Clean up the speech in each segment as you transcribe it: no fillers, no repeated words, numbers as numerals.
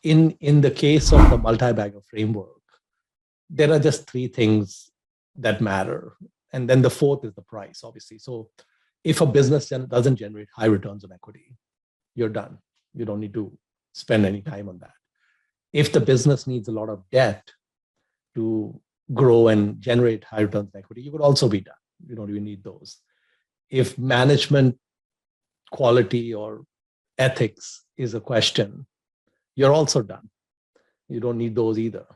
in the case of the multi-bagger framework, there are just three things that matter. And then the fourth is the price, obviously. So if a business doesn't generate high returns on equity, you're done. You don't need to spend any time on that. If the business needs a lot of debt to grow and generate high returns on equity, you would also be done. You don't even need those. If management quality or ethics is a question, you're also done. You don't need those either.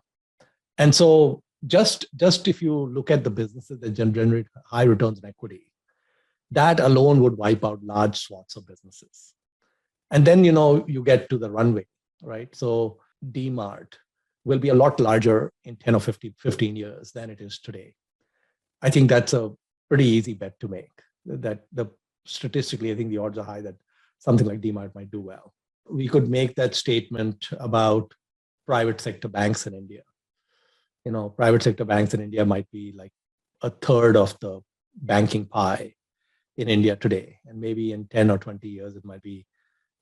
And so just if you look at the businesses that generate high returns on equity, that alone would wipe out large swaths of businesses. And then, you get to the runway, right? So DMart will be a lot larger in 10 or 15 years than it is today. I think that's a pretty easy bet to make. Statistically, I think the odds are high that something like DMart might do well. We could make that statement about private sector banks in India. Private sector banks in India might be like a third of the banking pie in India today. And maybe in 10 or 20 years, it might be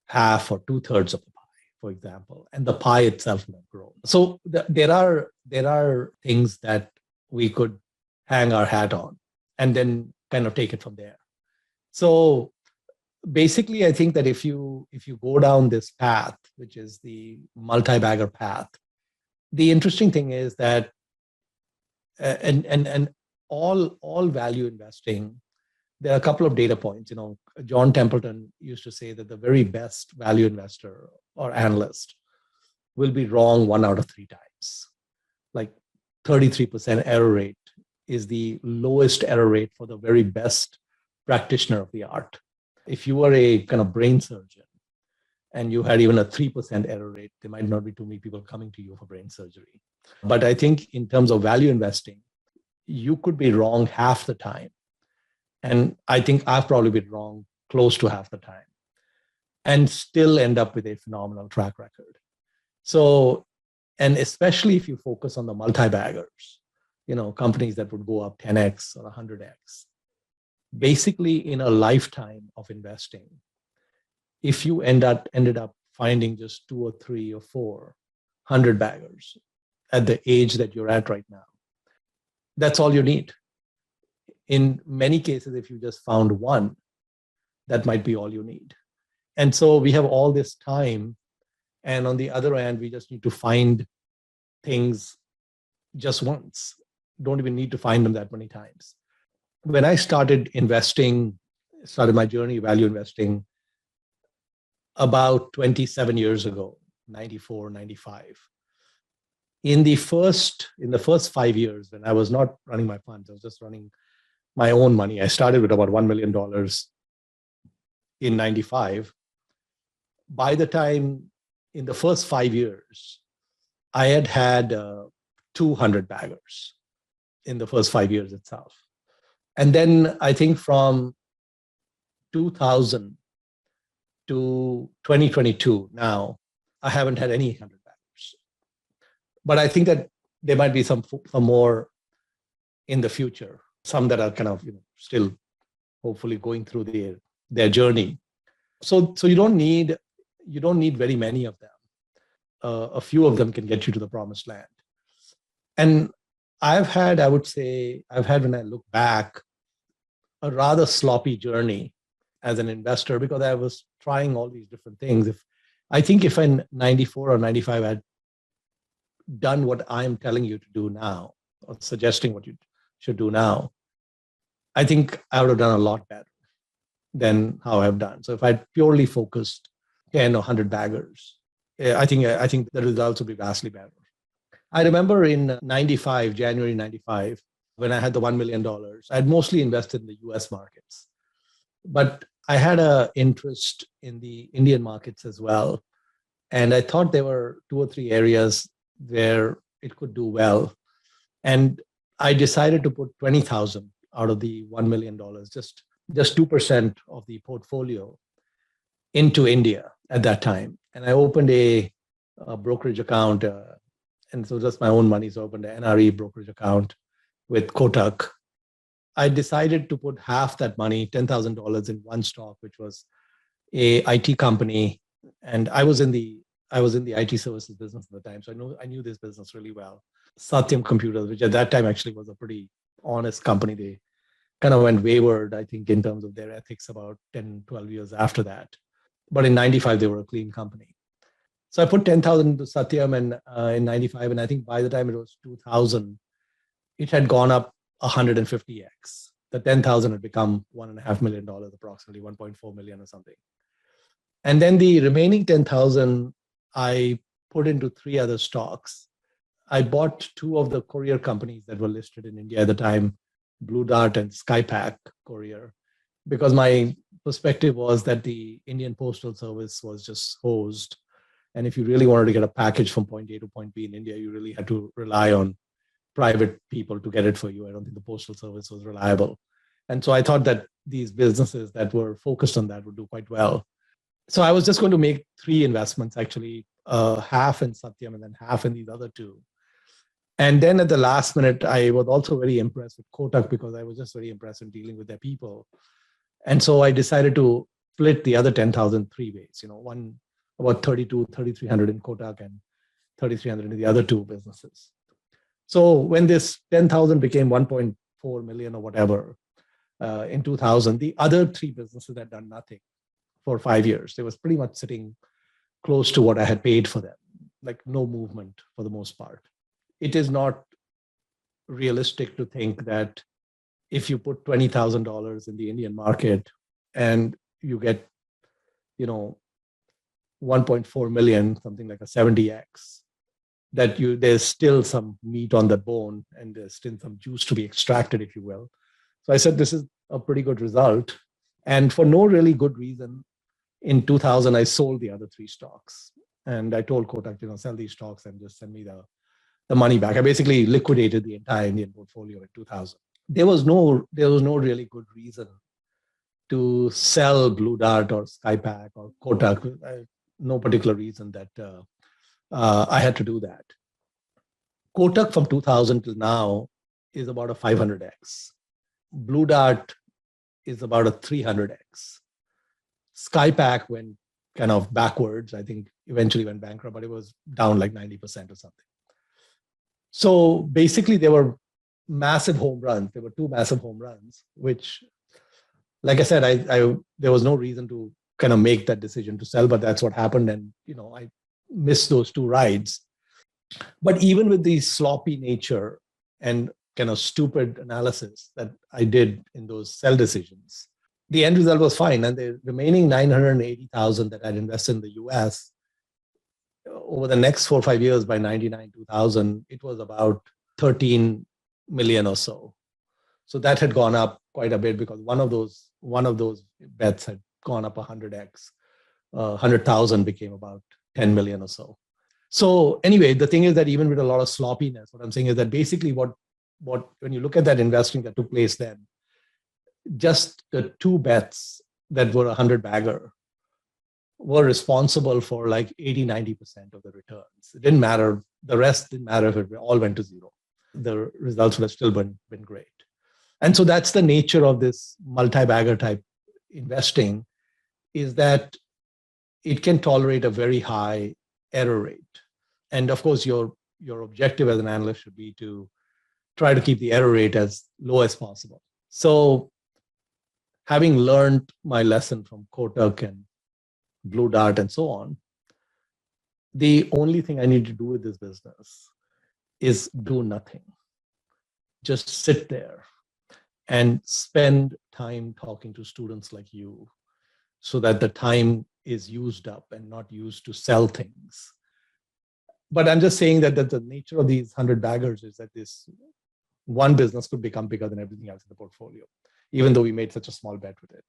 half or 2/3 of the pie, for example. And the pie itself will have grown. So there are things that we could hang our hat on and then kind of take it from there. So basically, I think that if you go down this path, which is the multi-bagger path, the interesting thing is that, and all value investing, there are a couple of data points. John Templeton used to say that the very best value investor or analyst will be wrong 1 out of 3 times. Like 33% error rate is the lowest error rate for the very best practitioner of the art. If you are a kind of brain surgeon and you had even a 3% error rate, there might not be too many people coming to you for brain surgery. But I think in terms of value investing, you could be wrong half the time. And I think I've probably been wrong close to half the time and still end up with a phenomenal track record. So, and especially if you focus on the multi-baggers, companies that would go up 10x or 100x, basically in a lifetime of investing, if you ended up finding just 2 or 3 or 4 100-baggers at the age that you're at right now, that's all you need. In many cases, if you just found one, that might be all you need. And so we have all this time. And on the other hand, we just need to find things just once. Don't even need to find them that many times. When I started my journey value investing about 27 years ago, 94, 95. In the first 5 years, when I was not running my funds, I was just running my own money. I started with about $1 million in 95. By the time in the first 5 years, I had 200 baggers in the first 5 years itself. And then I think from 2000 to 2022 now, I haven't had any 100 baggers. But I think that there might be some more in the future, some that are kind of still hopefully going through their journey. So you don't need very many of them. A few of them can get you to the promised land. And I've had, when I look back, a rather sloppy journey as an investor because I was trying all these different things. I think if in 94 or 95 I had done what I'm telling you to do now, or suggesting what you should do now, I think I would have done a lot better than how I've done. So if I'd purely focused 10 or 100 baggers, I think the results would be vastly better. I remember in January 95, when I had the $1 million, I had mostly invested in the US markets. But I had an interest in the Indian markets as well. And I thought there were 2 or 3 areas where it could do well. And I decided to put 20,000 out of the $1 million, just 2% of the portfolio into India at that time. And I opened a brokerage account. And so just my own money. So I opened an NRE brokerage account with Kotak. I decided to put half that money, $10,000 in one stock, which was a IT company. And I was in the I was in the IT services business at the time. So I knew this business really well. Satyam Computers, which at that time actually was a pretty honest company. They kind of went wayward, I think, in terms of their ethics about 10, 12 years after that. But in 95, they were a clean company. So I put 10,000 into Satyam and in 95. And I think by the time it was 2000, it had gone up 150x. The 10,000 had become $1.5 million, approximately 1.4 million or something. And then the remaining 10,000, I put into three other stocks. I bought two of the courier companies that were listed in India at the time, Blue Dart and Skypack Courier, because my perspective was that the Indian Postal Service was just hosed. And if you really wanted to get a package from point A to point B in India, you really had to rely on private people to get it for you. I don't think the Postal Service was reliable. And so I thought that these businesses that were focused on that would do quite well. So I was just going to make three investments, actually, half in Satyam and then half in these other two. And then at the last minute, I was also very impressed with Kotak because I was just very impressed in dealing with their people. And so I decided to split the other 10,000 three ways, one about 3,300 in Kotak and 3,300 in the other two businesses. So when this 10,000 became 1.4 million or whatever in 2000, the other three businesses had done nothing for 5 years. They was pretty much sitting close to what I had paid for them, like no movement for the most part. It is not realistic to think that if you put $20,000 in the Indian market and you get, 1.4 million, something like a 70x, that there's still some meat on the bone and there's still some juice to be extracted, if you will. So I said, this is a pretty good result. And for no really good reason, in 2000, I sold the other three stocks. And I told Kotak, sell these stocks and just send me the money back. I basically liquidated the entire Indian portfolio in 2000. There was no really good reason to sell Blue Dart or Skypack or Kotak. No particular reason that I had to do that. Kotak from 2000 till now is about a 500x. Blue Dart is about a 300x. Skypack went kind of backwards. I think eventually went bankrupt, but it was down like 90% or something. So basically, there were massive home runs. There were two massive home runs, which, like I said, I there was no reason to kind of make that decision to sell, but that's what happened. And, I missed those two rides. But even with the sloppy nature and kind of stupid analysis that I did in those sell decisions, the end result was fine. And the remaining 980,000 that I'd invested in the US over the next 4 or 5 years, by 99, 2000, it was about 13 million or so. So that had gone up quite a bit because one of those bets had gone up 100x. 100,000 became about 10 million or so. So anyway, the thing is that even with a lot of sloppiness, what I'm saying is that basically what when you look at that investing that took place then, just the two bets that were 100 bagger were responsible for like 80, 90% of the returns. It didn't matter. The rest didn't matter if it all went to zero. The results would have still been great. And so that's the nature of this multi-bagger type investing, is that it can tolerate a very high error rate. And of course, your objective as an analyst should be to try to keep the error rate as low as possible. So having learned my lesson from Kotak and Blue Dart and so on, the only thing I need to do with this business is do nothing. Just sit there and spend time talking to students like you so that the time is used up and not used to sell things. But I'm just saying that the nature of these 100 baggers is that this one business could become bigger than everything else in the portfolio, even though we made such a small bet with it.